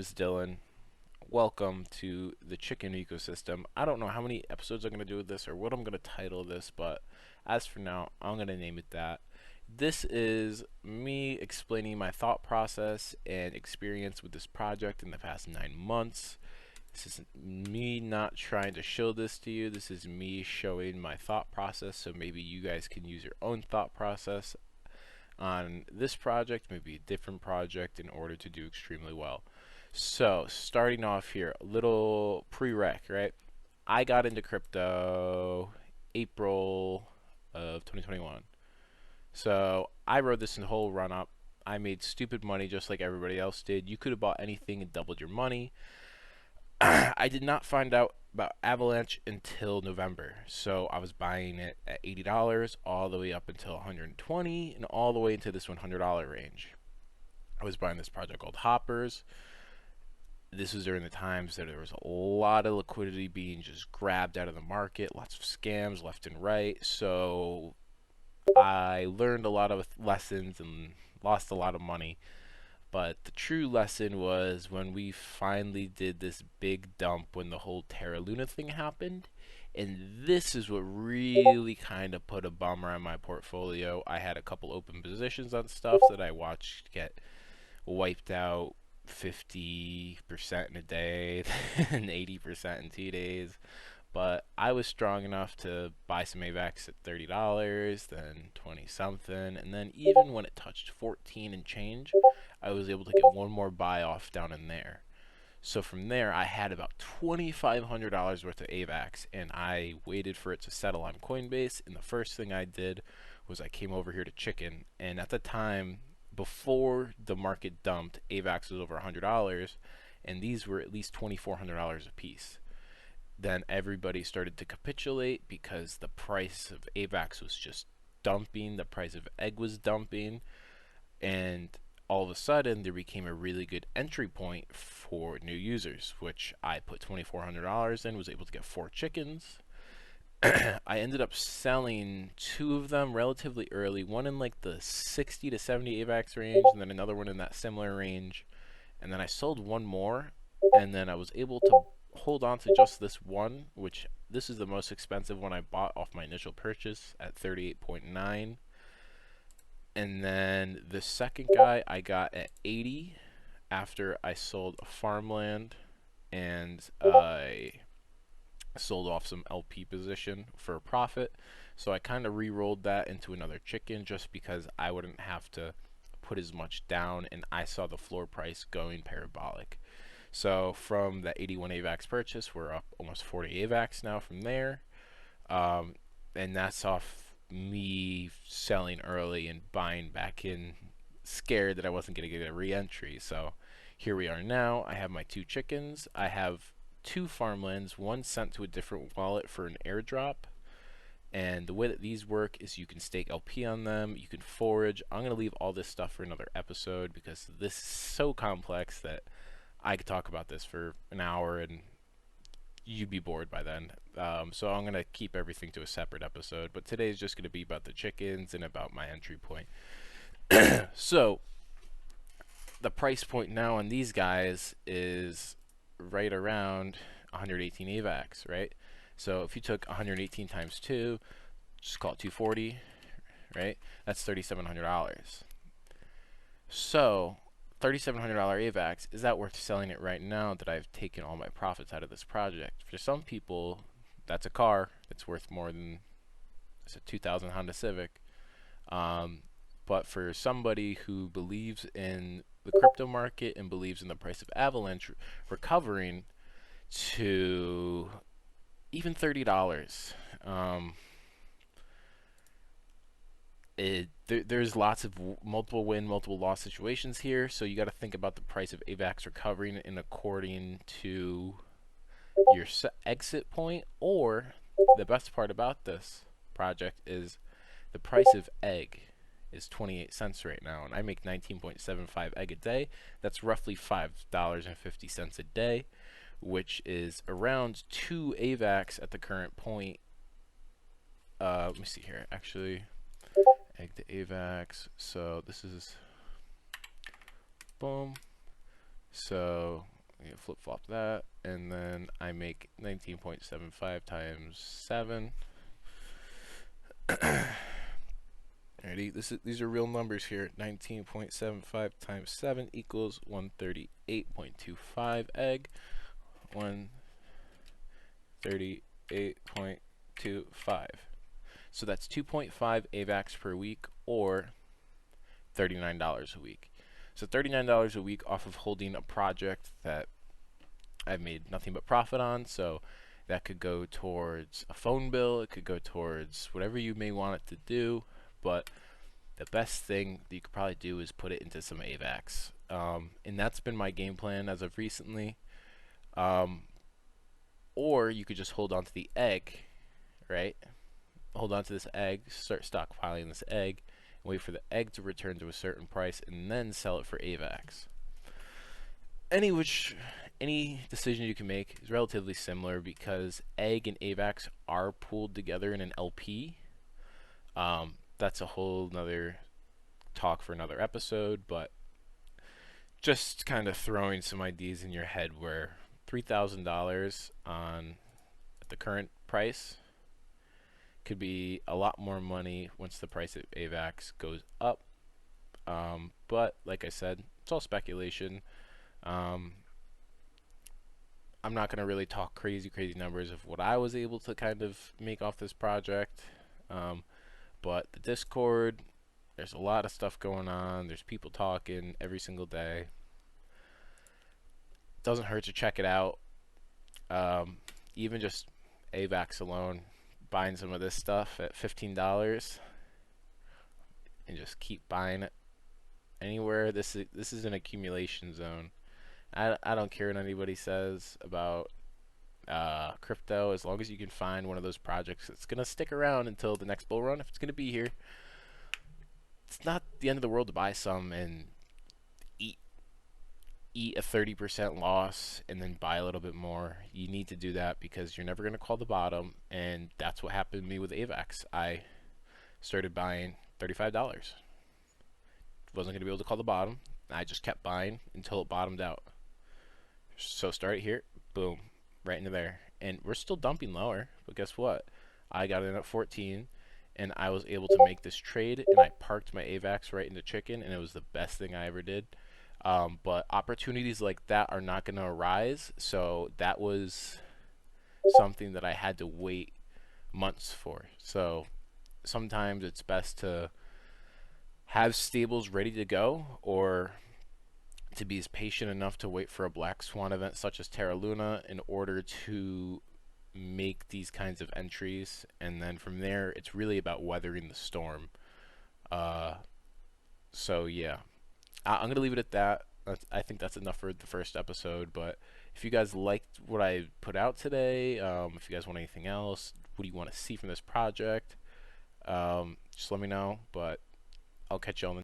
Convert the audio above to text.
is Dylan. Welcome to the Chikn ecosystem. I don't know how many episodes I'm going to do with this or what I'm going to title this, but as for now, I'm going to name it that. This is me explaining my thought process and experience with this project in the past 9 months. This isn't me not trying to show this to you. This is me showing my thought process, so maybe you guys can use your own thought process on this project, maybe a different project, in order to do extremely well. So, starting off here, a little prereq, right? I got into crypto April of 2021. So, I rode this in the whole run up. I made stupid money just like everybody else did. You could have bought anything and doubled your money. I did not find out about Avalanche until November. So I was buying it at $80 all the way up until $120 and all the way into this $100 range. I was buying this project called Hoppers. This was during the times that there was a lot of liquidity being just grabbed out of the market, lots of scams left and right. So I learned a lot of lessons and lost a lot of money. But the true lesson was when we finally did this big dump when the whole Terra Luna thing happened. And this is what really kind of put a bummer on my portfolio. I had a couple open positions on stuff that I watched get wiped out 50% in a day and 80% in 2 days. But I was strong enough to buy some AVAX at $30, then 20 something, and then even when it touched 14 and change, I was able to get one more buy off down in there. So from there, I had about $2,500 worth of AVAX, and I waited for it to settle on Coinbase. And the first thing I did was I came over here to Chikn, and at the time, before the market dumped, AVAX was over $100, and these were at least $2,400 a piece. Then everybody started to capitulate because the price of AVAX was just dumping, the price of egg was dumping, and all of a sudden there became a really good entry point for new users, which I put $2,400 in, was able to get 4 chickens. I ended up selling 2 of them relatively early, one in like the 60 to 70 AVAX range, and then another one in that similar range. And then I sold one more, and then I was able to hold on to just this one, which this is the most expensive one I bought off my initial purchase at 38.9. And then the second guy I got at 80 after I sold a farmland and I sold off some LP position for a profit. So I kind of re-rolled that into another chicken just because I wouldn't have to put as much down, and I saw the floor price going parabolic. So from the 81 AVAX purchase, we're up almost 40 AVAX now from there. And that's off me selling early and buying back in, scared that I wasn't going to get a re-entry. So here we are now. I have my 2 chickens. I have 2 farmlands, one sent to a different wallet for an airdrop. And the way that these work is you can stake LP on them, you can forage. I'm going to leave all this stuff for another episode because this is so complex that I could talk about this for an hour and you'd be bored by then. So I'm going to keep everything to a separate episode. But today is just going to be about the chickens and about my entry point. So the price point now on these guys is right around 118 AVAX, right? So if you took 118 times 2, just call it 240, right? That's $3,700. So $3,700 AVAX, is that worth selling it right now that I've taken all my profits out of this project? For some people, that's a car that's worth more than a 2000 Honda Civic. But for somebody who believes in the crypto market and believes in the price of Avalanche recovering to even $30, there's lots of multiple win, multiple loss situations here, so you got to think about the price of AVAX recovering in according to your exit point. Or the best part about this project is the price of egg is 28 cents right now, and I make 19.75 egg a day. That's roughly $5.50 a day, which is around 2 AVAX at the current point. Let me see here, actually. Egg to AVAX. So this is boom, So flip flop that, and then I make 19.75 times 7. Ready? These are real numbers here. 19.75 times 7 equals 138.25 egg. 138.25. So that's 2.5 AVAX per week, or $39 a week. So $39 a week off of holding a project that I've made nothing but profit on. So that could go towards a phone bill. It could go towards whatever you may want it to do. But the best thing that you could probably do is put it into some AVAX. And that's been my game plan as of recently. Or you could just hold on to the egg, right? Hold on to this egg, start stockpiling this egg, and wait for the egg to return to a certain price, and then sell it for AVAX. Any decision you can make is relatively similar because egg and AVAX are pooled together in an LP. That's a whole nother talk for another episode, but just kind of throwing some ideas in your head where $3,000 on at the current price could be a lot more money once the price of AVAX goes up. But like I said, it's all speculation. I'm not going to really talk crazy numbers of what I was able to kind of make off this project. But the Discord, there's a lot of stuff going on. There's people talking every single day. Doesn't hurt to check it out. Even just AVAX alone, buying some of this stuff at $15 and just keep buying it anywhere. This is an accumulation zone. I don't care what anybody says about crypto, as long as you can find one of those projects that's gonna stick around until the next bull run. If it's gonna be here, it's not the end of the world to buy some and eat a 30% loss and then buy a little bit more. You need to do that because you're never going to call the bottom, and that's what happened to me with AVAX. I started buying $35. Wasn't going to be able to call the bottom. I just kept buying until it bottomed out. So start here, boom, right into there. And we're still dumping lower, but guess what? I got in at 14, and I was able to make this trade, and I parked my AVAX right into Chikn, and it was the best thing I ever did. But opportunities like that are not going to arise, so that was something that I had to wait months for. So sometimes it's best to have stables ready to go, or to be patient enough to wait for a black swan event such as Terra Luna in order to make these kinds of entries. And then from there, it's really about weathering the storm. So yeah, I'm gonna leave it at that. I think that's enough for the first episode. But if you guys liked what I put out today, if you guys want anything else, what do you want to see from this project, just let me know. But I'll catch you on the